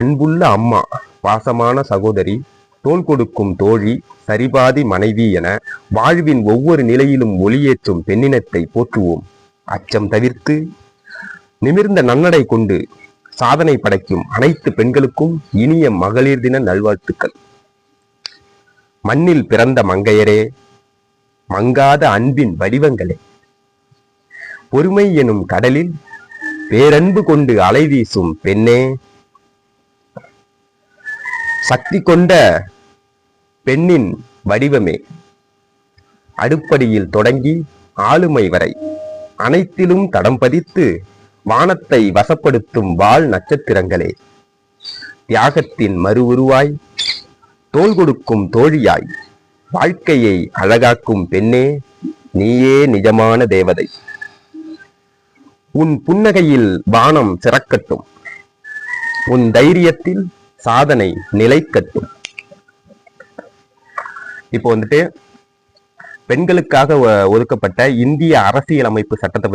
அன்புள்ள அம்மா, பாசமான சகோதரி, தோள் கொடுக்கும் தோழி, சரிபாதி மனைவி என வாழ்வின் ஒவ்வொரு நிலையிலும் ஒளியேற்றும் பெண்ணினத்தை போற்றுவோம். அச்சம் தவிர்த்து நிமிர்ந்த நன்னடை கொண்டு சாதனை படைக்கும் அனைத்து பெண்களுக்கும் இனிய மகளிர் தின நல்வாழ்த்துக்கள். மண்ணில் பிறந்த மங்கையரே, மங்காத அன்பின் வடிவங்களே, பொறுமை எனும் கடலில் பேரன்பு கொண்டு அலை வீசும் பெண்ணே, சக்தி கொண்ட பெண்ணின் வடிவமே, அடுப்படியில் தொடங்கி ஆளுமை வரை அனைத்திலும் தடம் பதித்து வானத்தை வசப்படுத்தும் வால் நட்சத்திரங்களே, தியாகத்தின் மறு உருவாய் தோள் கொடுக்கும் தோழியாய் வாழ்க்கையை அழகாக்கும் பெண்ணே, நீயே நிஜமான தேவதை. உன் புன்னகையில் வானம் சிறக்கட்டும், உன் தைரியத்தில் சாதனை நிலைக்கட்டும். இப்போ வந்துட்டு பெண்களுக்காக ஒதுக்கப்பட்ட இந்திய அரசியலமைப்பு சட்டத்தை